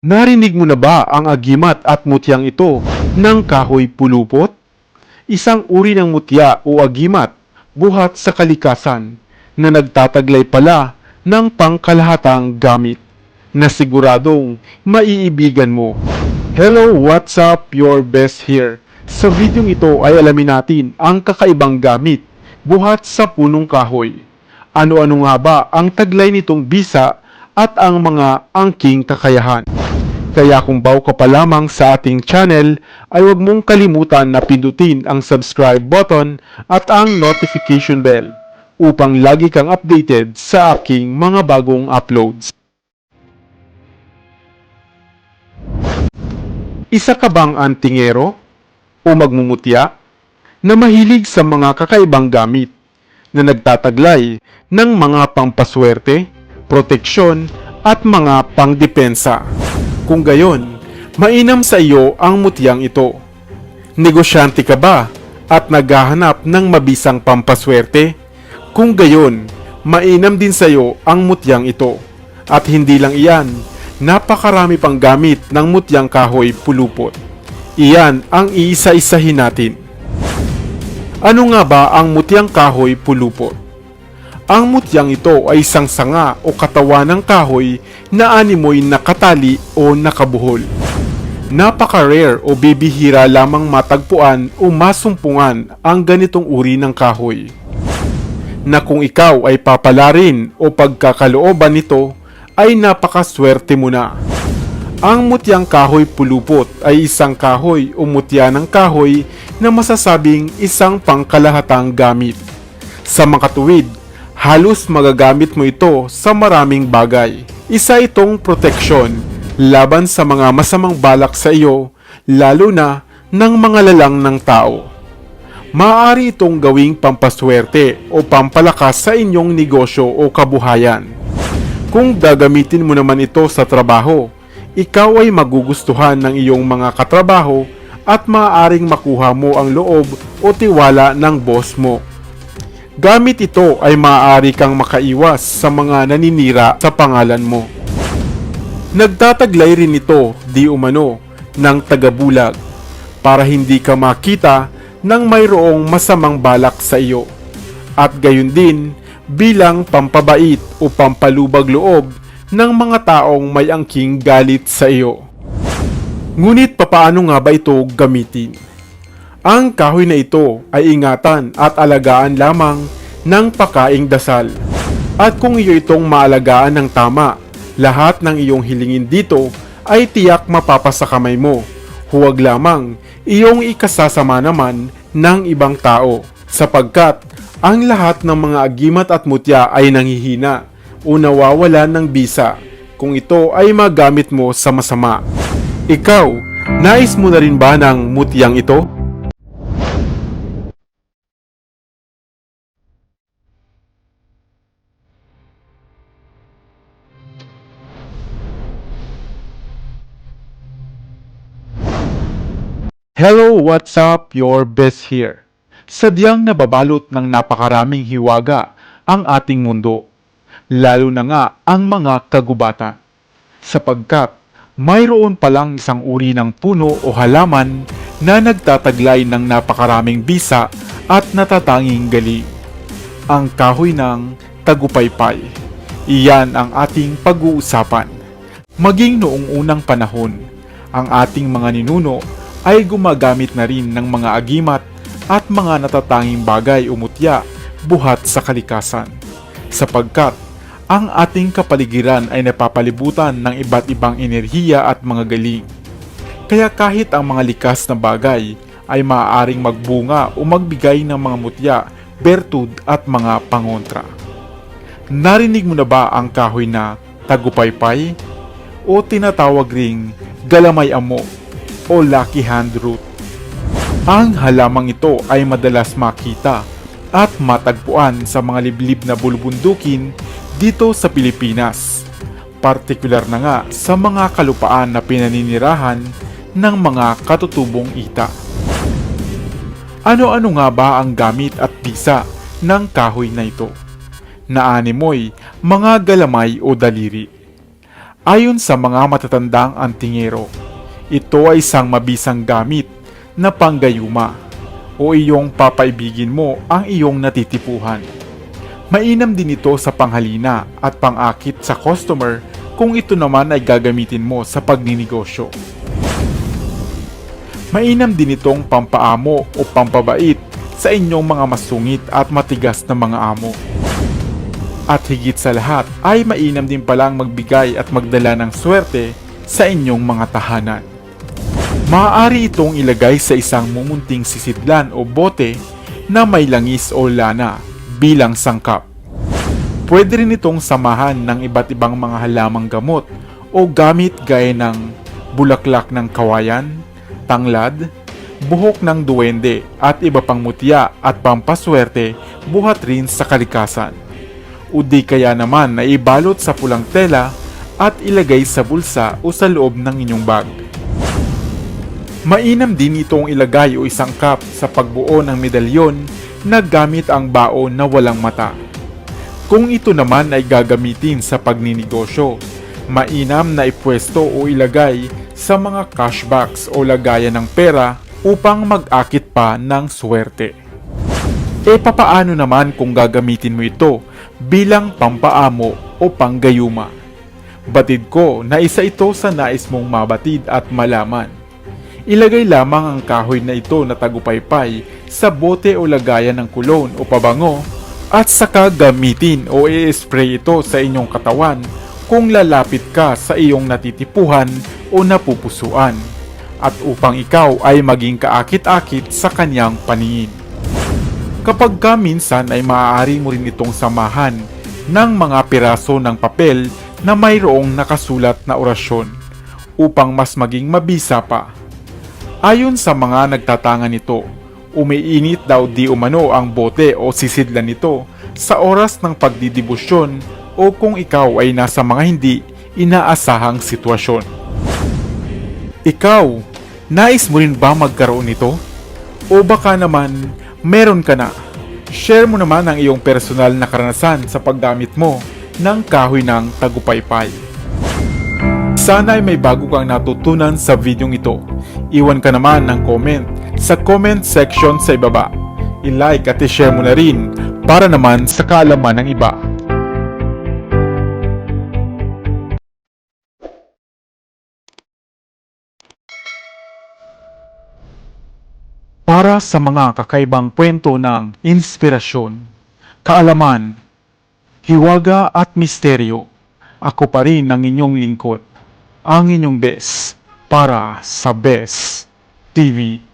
Narinig mo na ba ang agimat at mutyang ito ng kahoy pulupot? Isang uri ng mutya o agimat buhat sa kalikasan na nagtataglay pala ng pangkalahatang gamit na siguradong maiibigan mo. Hello, what's up? Your best here. Sa videong ito ay alamin natin ang kakaibang gamit buhat sa punong kahoy. Ano-ano nga ba ang taglay nitong bisa at ang mga angking kakayahan? Kaya kung bago ka pa lamang sa ating channel, ay huwag mong kalimutan na pindutin ang subscribe button at ang notification bell upang lagi kang updated sa aking mga bagong uploads. Isa ka bang antingero o magmumutya na mahilig sa mga kakaibang gamit na nagtataglay ng mga pampaswerte, proteksyon at mga pangdepensa? Kung gayon, mainam sa iyo ang mutyang ito. Negosyante ka ba at naghahanap ng mabisang pampaswerte? Kung gayon, mainam din sa iyo ang mutyang ito. At hindi lang iyan, napakarami pang gamit ng mutyang kahoy pulupot. Iyan ang iisa-isahin natin. Ano nga ba ang mutyang kahoy pulupot? Ang mutyang ito ay isang sanga o katawan ng kahoy na animoy nakatali o nakabuhol. Napaka-rare o bibihira lamang matagpuan o masumpungan ang ganitong uri ng kahoy. Na kung ikaw ay papalarin o pagkakalooban nito, ay napakaswerte mo na. Ang mutyang kahoy pulupot ay isang kahoy o mutya ng kahoy na masasabing isang pangkalahatang gamit. Sa makatuwid, halos magagamit mo ito sa maraming bagay. Isa itong proteksyon laban sa mga masamang balak sa iyo, lalo na ng mga lalang ng tao. Maaari itong gawing pampaswerte o pampalakas sa inyong negosyo o kabuhayan. Kung gagamitin mo naman ito sa trabaho, ikaw ay magugustuhan ng iyong mga katrabaho at maaaring makuha mo ang loob o tiwala ng boss mo. Gamit ito ay maaari kang makaiwas sa mga naninira sa pangalan mo. Nagtataglay rin ito di umano ng tagabulag para hindi ka makita ng mayroong masamang balak sa iyo. At gayon din bilang pampabait o pampalubag loob ng mga taong may angking galit sa iyo. Ngunit papaano nga ba ito gamitin? Ang kahoy na ito ay ingatan at alagaan lamang ng pakaing dasal. At kung iyo itong maalagaan ng tama, lahat ng iyong hilingin dito ay tiyak mapapasa kamay mo. Huwag lamang iyong ikasasama naman ng ibang tao, sapagkat ang lahat ng mga agimat at mutya ay nanghihina o nawawalan ng bisa kung ito ay magamit mo sa masama. Ikaw, nais mo na rin ba ng mutyang ito? Hello, what's up? Your best here. Sadyang nababalot ng napakaraming hiwaga ang ating mundo, lalo na nga ang mga kagubatan, sapagkat mayroon palang isang uri ng puno o halaman na nagtataglay ng napakaraming bisa at natatanging galing. Ang kahoy ng tagupaypay. Iyan ang ating pag-uusapan. Maging noong unang panahon, ang ating mga ninuno ay gumagamit na rin ng mga agimat at mga natatanging bagay o mutya buhat sa kalikasan, sapagkat ang ating kapaligiran ay napapalibutan ng iba't ibang enerhiya at mga galing. Kaya kahit ang mga likas na bagay ay maaaring magbunga o magbigay ng mga mutya, bertud at mga pangontra. Narinig mo na ba ang kahoy na tagupaypay o tinatawag ring galamay amo o lucky hand root? Ang halamang ito ay madalas makita at matagpuan sa mga liblib na bulubundukin dito sa Pilipinas, partikular na nga sa mga kalupaan na pinaninirahan ng mga katutubong ita. Ano-ano nga ba ang gamit at bisa ng kahoy na ito? Na animoy mga galamay o daliri. Ayon sa mga matatandang antingero, ito ay isang mabisang gamit na panggayuma o iyong papaibigin mo ang iyong natitipuhan. Mainam din ito sa panghalina at pangakit sa customer kung ito naman ay gagamitin mo sa pagninegosyo. Mainam din itong pampaamo o pampabait sa inyong mga masungit at matigas na mga amo. At higit sa lahat ay mainam din palang magbigay at magdala ng swerte sa inyong mga tahanan. Maaari itong ilagay sa isang mumunting sisidlan o bote na may langis o lana bilang sangkap. Pwede rin itong samahan ng iba't ibang mga halamang gamot o gamit gaya ng bulaklak ng kawayan, tanglad, buhok ng duwende at iba pang mutya at pampaswerte buhat rin sa kalikasan. O di kaya naman na ibalot sa pulang tela at ilagay sa bulsa o sa loob ng inyong bag. Mainam din itong ilagay o isangkap sa pagbuo ng medalyon na gamit ang baon na walang mata. Kung ito naman ay gagamitin sa pagninegosyo, mainam na ipwesto o ilagay sa mga cash box o lagayan ng pera upang mag-akit pa ng swerte. E papaano naman kung gagamitin mo ito bilang pampaamo o panggayuma? Batid ko na isa ito sa nais mong mabatid at malaman. Ilagay lamang ang kahoy na ito na tagupaypay sa bote o lagayan ng kulon o pabango at saka gamitin o i-spray ito sa inyong katawan kung lalapit ka sa iyong natitipuhan o napupusuan at upang ikaw ay maging kaakit-akit sa kanyang paningin. Kapag ka minsan ay maaari mo rin itong samahan ng mga piraso ng papel na mayroong nakasulat na orasyon upang mas maging mabisa pa. Ayon sa mga nagtatangan nito, umiinit daw di umano ang bote o sisidlan nito sa oras ng pagdidibusyon o kung ikaw ay nasa mga hindi inaasahang sitwasyon. Ikaw, nais mo rin ba magkaroon nito? O baka naman meron ka na? Share mo naman ang iyong personal na karanasan sa paggamit mo ng kahoy ng tagupaypay. Sana ay may bago kang natutunan sa videong ito. Iwan ka naman ng comment sa comment section sa ibaba. I-like at i-share mo na rin para naman sa kaalaman ng iba. Para sa mga kakaibang kwento ng inspirasyon, kaalaman, hiwaga at misteryo, ako pa rin ang inyong lingkod, ang inyong best para sa Best TV.